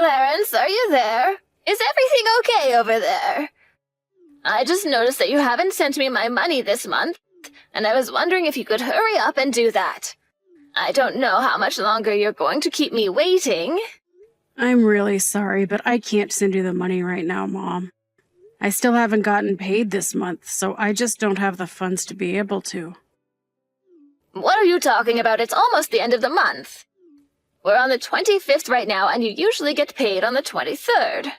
Clarence, are you there? Is everything okay over there? I just noticed that you haven't sent me my money this month, and I was wondering if you could hurry up and do that. I don't know how much longer you're going to keep me waiting. I'm really sorry, but I can't send you the money right now, Mom. I still haven't gotten paid this month, so I just don't have the funds to be able to. What are you talking about? It's almost the end of the month. We're on the 25th right now, and you usually get paid on the 23rd.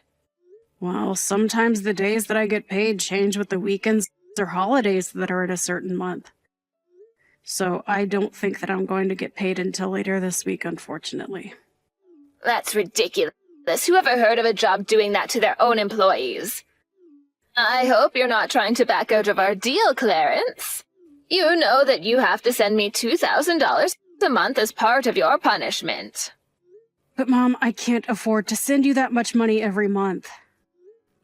Well, sometimes the days that I get paid change with the weekends or holidays that are in a certain month. So I don't think that I'm going to get paid until later this week, unfortunately. That's ridiculous. Who ever heard of a job doing that to their own employees? I hope you're not trying to back out of our deal, Clarence. You know that you have to send me $2,000 a month as part of your punishment. But Mom, I can't afford to send you that much money every month.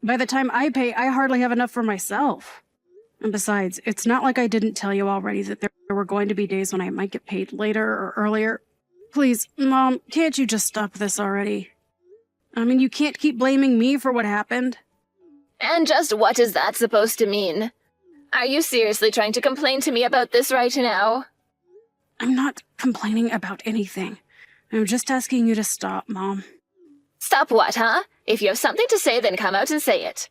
By the time I pay, I hardly have enough for myself. And besides, it's not like I didn't tell you already that there were going to be days when I might get paid later or earlier. Please, Mom, can't you just stop this already? I mean, you can't keep blaming me for what happened. And just what is that supposed to mean? Are you seriously trying to complain to me about this right now? I'm not complaining about anything. I'm just asking you to stop, Mom. Stop what, huh? If you have something to say, then come out and say it.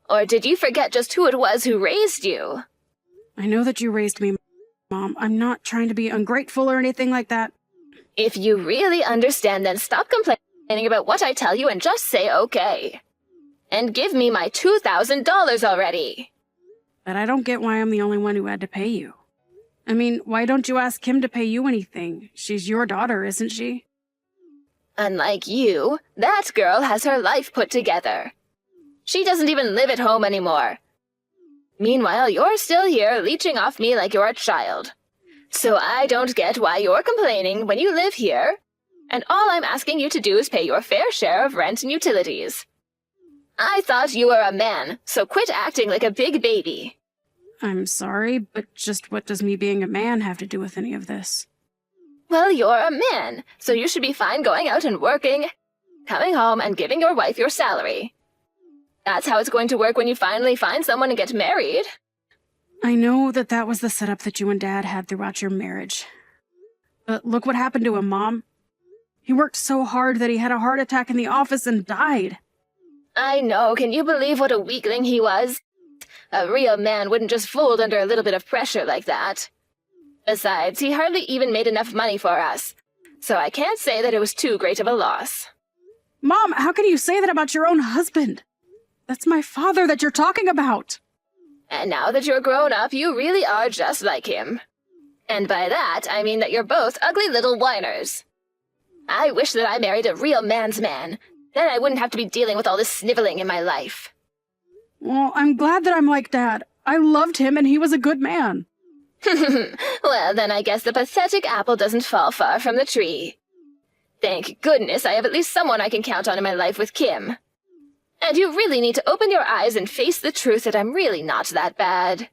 Or did you forget just who it was who raised you? I know that you raised me, Mom. I'm not trying to be ungrateful or anything like that. If you really understand, then stop complaining about what I tell you and just say okay. And give me my $2,000 already. But I don't get why I'm the only one who had to pay you. I mean, why don't you ask him to pay you anything? She's your daughter, isn't she? Unlike you, that girl has her life put together. She doesn't even live at home anymore. Meanwhile, you're still here leeching off me like you're a child. So I don't get why you're complaining when you live here, and all I'm asking you to do is pay your fair share of rent and utilities. I thought you were a man, so quit acting like a big baby. I'm sorry, but just what does me being a man have to do with any of this? Well, you're a man, so you should be fine going out and working, coming home and giving your wife your salary. That's how it's going to work when you finally find someone and get married. I know that that was the setup that you and Dad had throughout your marriage. But look what happened to him, Mom. He worked so hard that he had a heart attack in the office and died. I know, can you believe what a weakling he was? A real man wouldn't just fold under a little bit of pressure like that. Besides, he hardly even made enough money for us, so I can't say that it was too great of a loss. Mom, how can you say that about your own husband? That's my father that you're talking about. And now that you're grown up, you really are just like him. And by that, I mean that you're both ugly little whiners. I wish that I married a real man's man. Then I wouldn't have to be dealing with all this sniveling in my life. Well, I'm glad that I'm like Dad. I loved him and he was a good man. Well, then I guess the pathetic apple doesn't fall far from the tree. Thank goodness I have at least someone I can count on in my life with Kim. And you really need to open your eyes and face the truth that I'm really not that bad.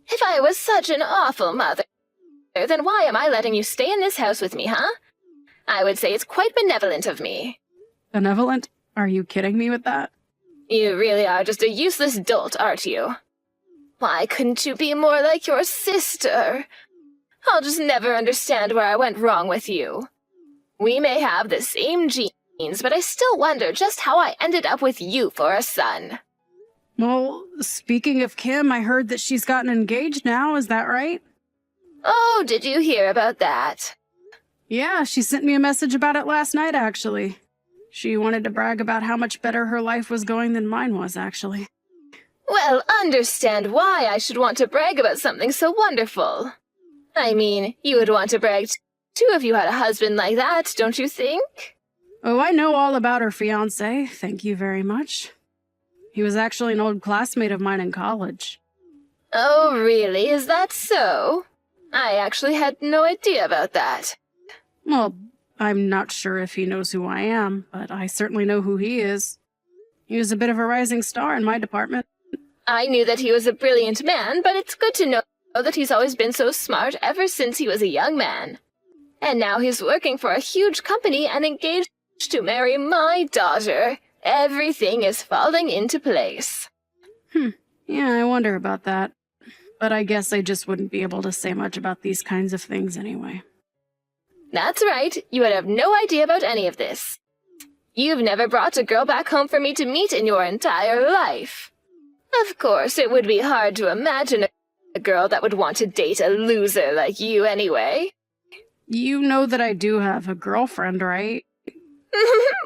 If I was such an awful mother, then why am I letting you stay in this house with me, huh? I would say it's quite benevolent of me. Benevolent? Are you kidding me with that? You really are just a useless dolt, aren't you? Why couldn't you be more like your sister? I'll just never understand where I went wrong with you. We may have the same genes, but I still wonder just how I ended up with you for a son. Well, speaking of Kim, I heard that she's gotten engaged now, is that right? Oh, did you hear about that? Yeah, she sent me a message about it last night, actually. She wanted to brag about how much better her life was going than mine was, actually. Well, understand why I should want to brag about something so wonderful. I mean, you would want to brag too if you had a husband like that, don't you think? Oh, I know all about her fiancé, thank you very much. He was actually an old classmate of mine in college. Oh, really? Is that so? I actually had no idea about that. Well, I'm not sure if he knows who I am, but I certainly know who he is. He was a bit of a rising star in my department. I knew that he was a brilliant man, but it's good to know that he's always been so smart ever since he was a young man. And now he's working for a huge company and engaged to marry my daughter, everything is falling into place. Yeah, I wonder about that. But I guess I just wouldn't be able to say much about these kinds of things anyway. That's right, you would have no idea about any of this. You've never brought a girl back home for me to meet in your entire life. Of course, it would be hard to imagine a girl that would want to date a loser like you anyway. You know that I do have a girlfriend, right?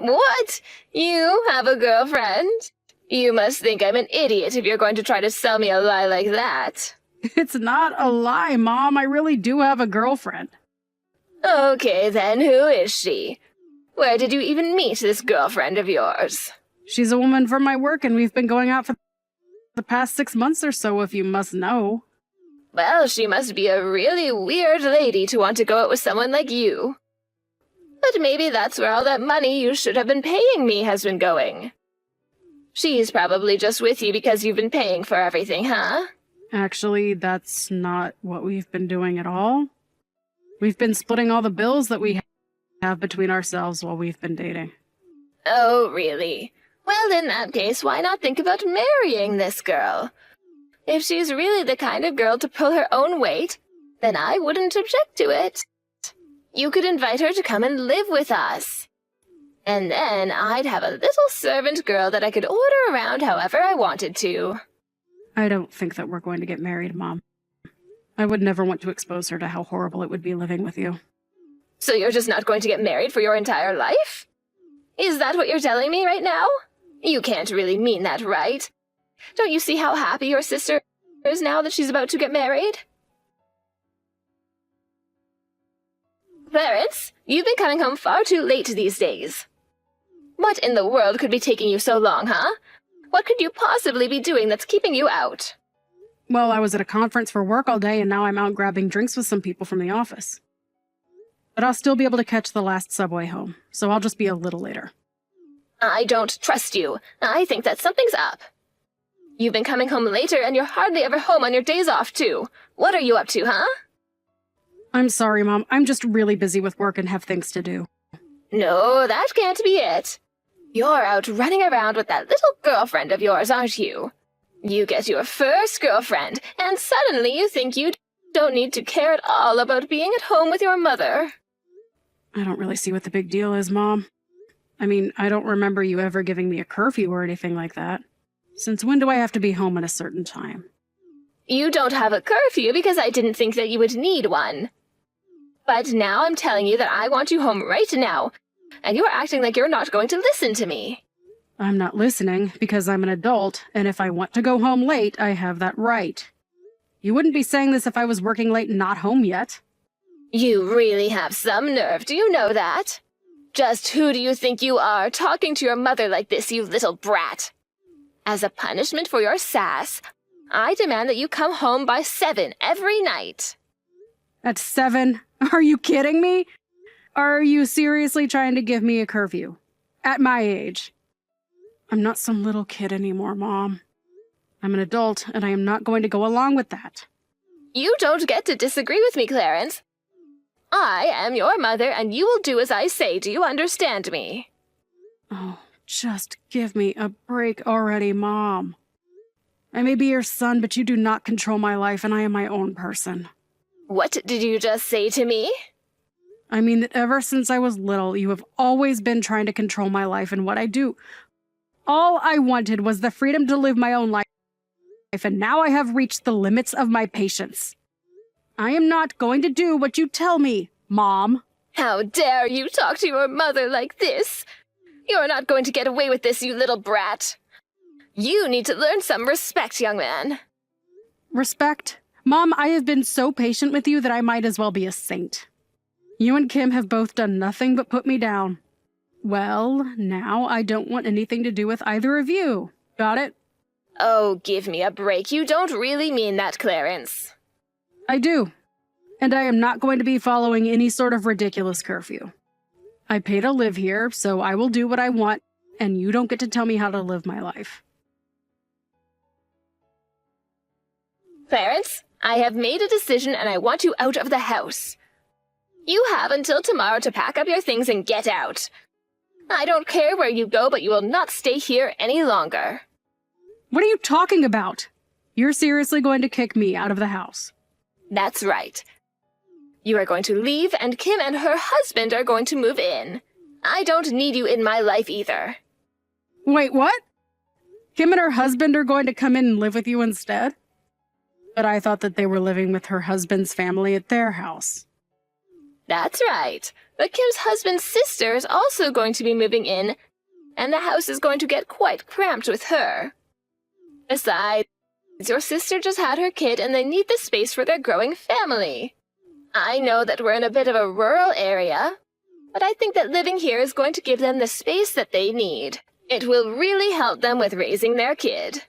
What? You have a girlfriend? You must think I'm an idiot if you're going to try to sell me a lie like that. It's not a lie, Mom. I really do have a girlfriend. Okay, then who is she? Where did you even meet this girlfriend of yours? She's a woman from my work, and we've been going out for the past 6 months or so, if you must know. Well, she must be a really weird lady to want to go out with someone like you. But maybe that's where all that money you should have been paying me has been going. She's probably just with you because you've been paying for everything, huh? Actually, that's not what we've been doing at all. We've been splitting all the bills that we have between ourselves while we've been dating. Oh, really? Well, in that case, why not think about marrying this girl? If she's really the kind of girl to pull her own weight, then I wouldn't object to it. You could invite her to come and live with us. And then I'd have a little servant girl that I could order around however I wanted to. I don't think that we're going to get married, Mom. I would never want to expose her to how horrible it would be living with you. So you're just not going to get married for your entire life? Is that what you're telling me right now? You can't really mean that, right? Don't you see how happy your sister is now that she's about to get married? Clarence, you've been coming home far too late these days. What in the world could be taking you so long, huh? What could you possibly be doing that's keeping you out? Well, I was at a conference for work all day, and now I'm out grabbing drinks with some people from the office. But I'll still be able to catch the last subway home, so I'll just be a little later. I don't trust you. I think that something's up. You've been coming home later, and you're hardly ever home on your days off, too. What are you up to, huh? I'm sorry, Mom. I'm just really busy with work and have things to do. No, that can't be it. You're out running around with that little girlfriend of yours, aren't you? You get your first girlfriend, and suddenly you think you don't need to care at all about being at home with your mother. I don't really see what the big deal is, Mom. I mean, I don't remember you ever giving me a curfew or anything like that. Since when do I have to be home at a certain time? You don't have a curfew because I didn't think that you would need one. But now I'm telling you that I want you home right now, and you're acting like you're not going to listen to me. I'm not listening because I'm an adult, and if I want to go home late, I have that right. You wouldn't be saying this if I was working late and not home yet. You really have some nerve, do you know that? Just who do you think you are, talking to your mother like this, you little brat? As a punishment for your sass, I demand that you come home by 7 every night. At 7? Are you kidding me? Are you seriously trying to give me a curfew? At my age? I'm not some little kid anymore, Mom. I'm an adult, and I am not going to go along with that. You don't get to disagree with me, Clarence. I am your mother, and you will do as I say. Do you understand me? Oh, just give me a break already, Mom. I may be your son, but you do not control my life, and I am my own person. What did you just say to me? I mean that ever since I was little, you have always been trying to control my life and what I do. All I wanted was the freedom to live my own life, and now I have reached the limits of my patience. I am not going to do what you tell me, Mom. How dare you talk to your mother like this? You're not going to get away with this, you little brat. You need to learn some respect, young man. Respect? Mom, I have been so patient with you that I might as well be a saint. You and Kim have both done nothing but put me down. Well, now I don't want anything to do with either of you. Got it? Oh, give me a break. You don't really mean that, Clarence. I do. And I am not going to be following any sort of ridiculous curfew. I pay to live here, so I will do what I want, and you don't get to tell me how to live my life. Clarence, I have made a decision and I want you out of the house. You have until tomorrow to pack up your things and get out. I don't care where you go, but you will not stay here any longer. What are you talking about? You're seriously going to kick me out of the house? That's right. You are going to leave, and Kim and her husband are going to move in. I don't need you in my life either. Wait, what? Kim and her husband are going to come in and live with you instead? But I thought that they were living with her husband's family at their house. That's right. But Kim's husband's sister is also going to be moving in, and the house is going to get quite cramped with her. Besides, your sister just had her kid and they need the space for their growing family. I know that we're in a bit of a rural area, but I think that living here is going to give them the space that they need. It will really help them with raising their kid.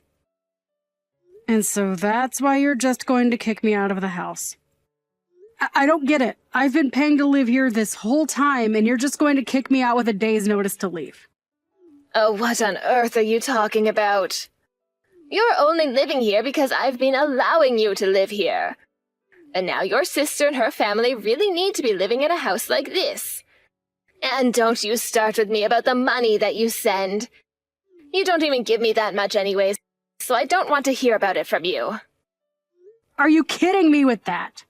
And so that's why you're just going to kick me out of the house. I don't get it. I've been paying to live here this whole time, and you're just going to kick me out with a day's notice to leave. Oh, what on earth are you talking about? You're only living here because I've been allowing you to live here. And now your sister and her family really need to be living in a house like this. And don't you start with me about the money that you send. You don't even give me that much anyways, so I don't want to hear about it from you. Are you kidding me with that?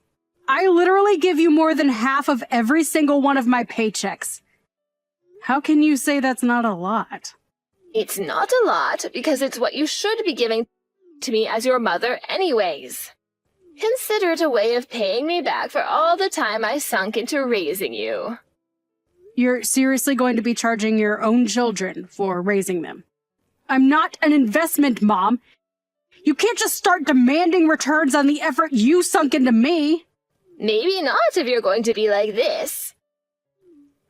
I literally give you more than half of every single one of my paychecks. How can you say that's not a lot? It's not a lot because it's what you should be giving to me as your mother anyways. Consider it a way of paying me back for all the time I sunk into raising you. You're seriously going to be charging your own children for raising them? I'm not an investment, Mom. You can't just start demanding returns on the effort you sunk into me. Maybe not if you're going to be like this.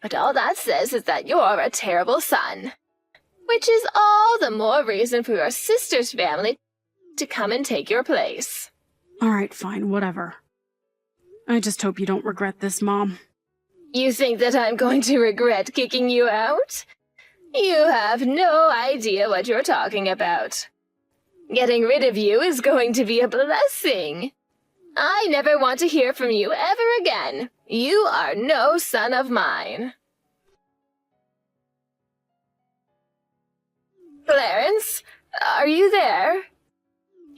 But all that says is that you're a terrible son. Which is all the more reason for your sister's family to come and take your place. All right, fine, whatever. I just hope you don't regret this, Mom. You think that I'm going to regret kicking you out? You have no idea what you're talking about. Getting rid of you is going to be a blessing. I never want to hear from you ever again. You are no son of mine. Clarence, are you there?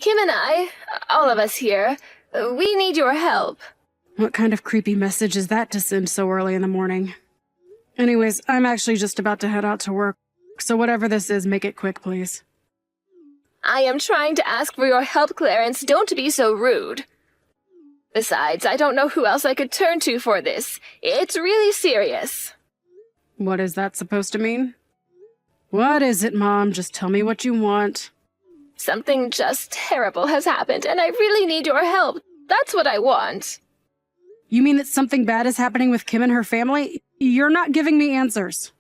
Kim and I, all of us here, we need your help. What kind of creepy message is that to send so early in the morning? Anyways, I'm actually just about to head out to work, so whatever this is, make it quick, please. I am trying to ask for your help, Clarence. Don't be so rude. Besides, I don't know who else I could turn to for this. It's really serious. What is that supposed to mean? What is it, Mom? Just tell me what you want. Something just terrible has happened, and I really need your help. That's what I want. You mean that something bad is happening with Kim and her family? You're not giving me answers.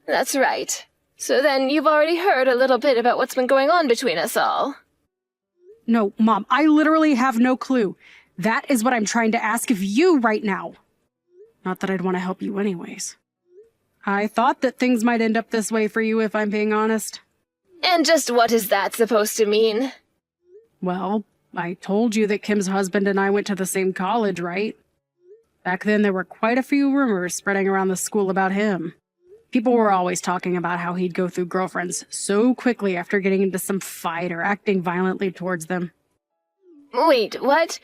That's right. So then you've already heard a little bit about what's been going on between us all. No, Mom, I literally have no clue. That is what I'm trying to ask of you right now. Not that I'd want to help you anyways. I thought that things might end up this way for you, if I'm being honest. And just what is that supposed to mean? Well, I told you that Kim's husband and I went to the same college, right? Back then, there were quite a few rumors spreading around the school about him. People were always talking about how he'd go through girlfriends so quickly after getting into some fight or acting violently towards them. Wait, what?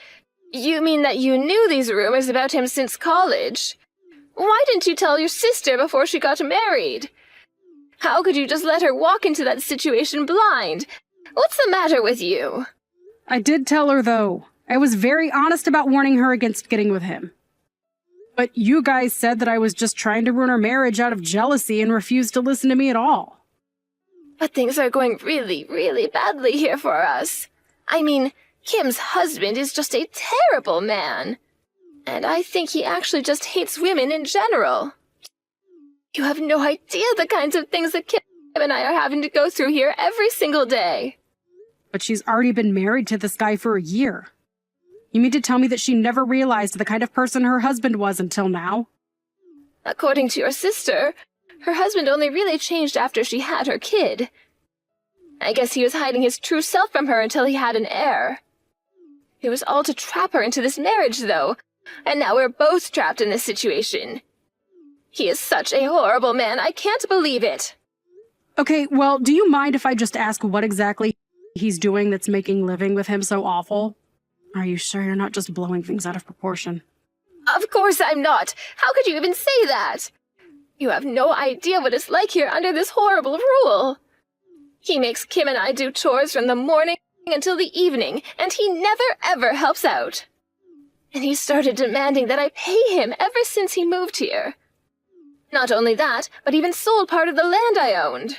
You mean that you knew these rumors about him since college? Why didn't you tell your sister before she got married? How could you just let her walk into that situation blind? What's the matter with you? I did tell her, though. I was very honest about warning her against getting with him. But you guys said that I was just trying to ruin our marriage out of jealousy and refused to listen to me at all. But things are going really, really badly here for us. I mean, Kim's husband is just a terrible man. And I think he actually just hates women in general. You have no idea the kinds of things that Kim and I are having to go through here every single day. But she's already been married to this guy for a year. You mean to tell me that she never realized the kind of person her husband was until now? According to your sister, her husband only really changed after she had her kid. I guess he was hiding his true self from her until he had an heir. It was all to trap her into this marriage, though, and now we're both trapped in this situation. He is such a horrible man, I can't believe it. Okay, well, do you mind if I just ask what exactly he's doing that's making living with him so awful? Are you sure you're not just blowing things out of proportion? Of course I'm not. How could you even say that? You have no idea what it's like here under this horrible rule. He makes Kim and I do chores from the morning until the evening, and he never ever helps out. And he started demanding that I pay him ever since he moved here. Not only that, but even sold part of the land I owned.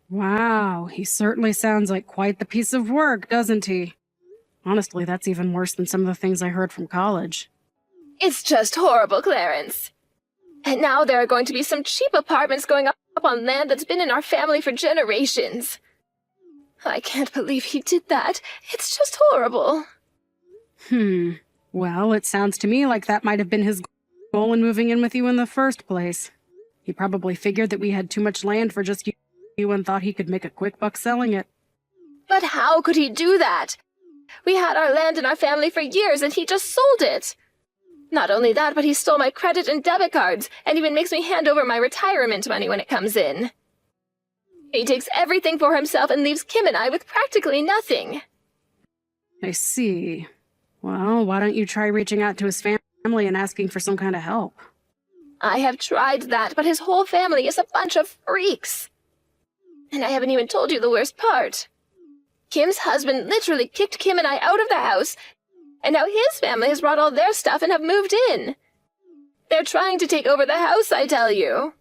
Wow, he certainly sounds like quite the piece of work, doesn't he? Honestly, that's even worse than some of the things I heard from college. It's just horrible, Clarence. And now there are going to be some cheap apartments going up on land that's been in our family for generations. I can't believe he did that. It's just horrible. Well, it sounds to me like that might have been his goal in moving in with you in the first place. He probably figured that we had too much land for just you and thought he could make a quick buck selling it. But how could he do that? We had our land in our family for years and he just sold it. Not only that, but he stole my credit and debit cards and even makes me hand over my retirement money when it comes in. He takes everything for himself and leaves Kim and I with practically nothing. I see. Well, why don't you try reaching out to his family and asking for some kind of help? I have tried that, but his whole family is a bunch of freaks. And I haven't even told you the worst part. Kim's husband literally kicked Kim and I out of the house, and now his family has brought all their stuff and have moved in. They're trying to take over the house, I tell you.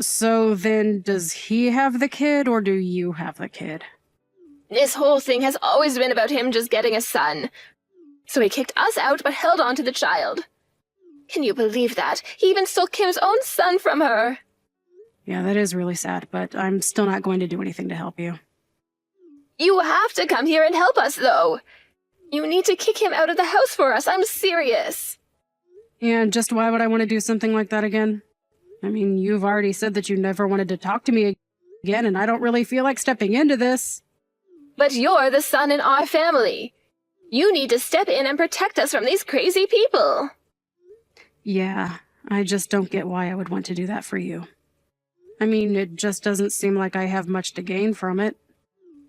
So then, does he have the kid, or do you have the kid? This whole thing has always been about him just getting a son. So he kicked us out but held on to the child. Can you believe that? He even stole Kim's own son from her. Yeah, that is really sad, but I'm still not going to do anything to help you. You have to come here and help us, though. You need to kick him out of the house for us. I'm serious. And just why would I want to do something like that again? I mean, you've already said that you never wanted to talk to me again, and I don't really feel like stepping into this. But you're the son in our family. You need to step in and protect us from these crazy people. Yeah, I just don't get why I would want to do that for you. I mean, it just doesn't seem like I have much to gain from it.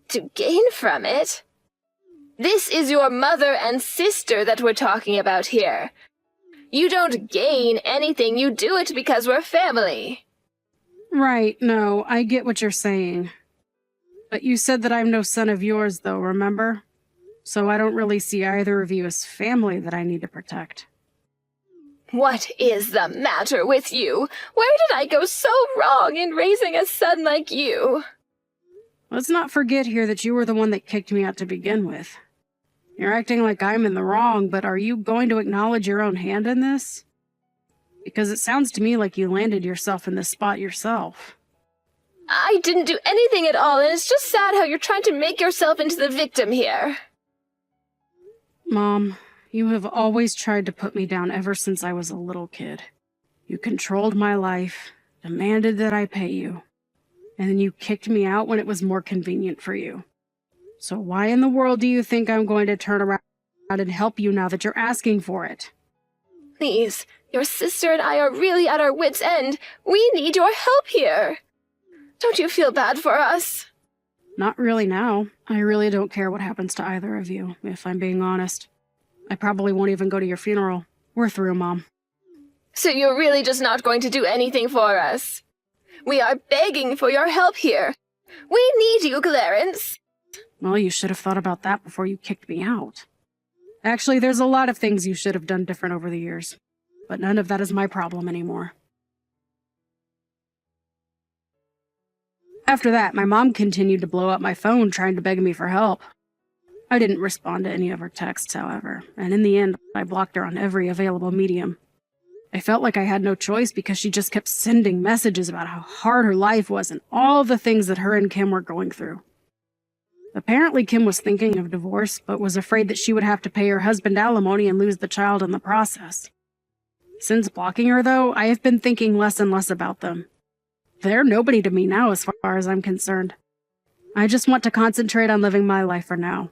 To gain from it? This is your mother and sister that we're talking about here. You don't gain anything, you do it because we're family. Right, no, I get what you're saying. But you said that I'm no son of yours, though, remember? So I don't really see either of you as family that I need to protect. What is the matter with you? Where did I go so wrong in raising a son like you? Let's not forget here that you were the one that kicked me out to begin with. You're acting like I'm in the wrong, but are you going to acknowledge your own hand in this? Because it sounds to me like you landed yourself in this spot yourself. I didn't do anything at all, and it's just sad how you're trying to make yourself into the victim here. Mom, you have always tried to put me down ever since I was a little kid. You controlled my life, demanded that I pay you, and then you kicked me out when it was more convenient for you. So why in the world do you think I'm going to turn around and help you now that you're asking for it? Please, your sister and I are really at our wits' end. We need your help here. Don't you feel bad for us? Not really now. I really don't care what happens to either of you, if I'm being honest. I probably won't even go to your funeral. We're through, Mom. So you're really just not going to do anything for us? We are begging for your help here. We need you, Clarence. Well, you should have thought about that before you kicked me out. Actually, there's a lot of things you should have done different over the years, but none of that is my problem anymore. After that, my mom continued to blow up my phone trying to beg me for help. I didn't respond to any of her texts, however, and in the end, I blocked her on every available medium. I felt like I had no choice because she just kept sending messages about how hard her life was and all the things that her and Kim were going through. Apparently, Kim was thinking of divorce, but was afraid that she would have to pay her husband alimony and lose the child in the process. Since blocking her, though, I have been thinking less and less about them. They're nobody to me now as far as I'm concerned. I just want to concentrate on living my life for now.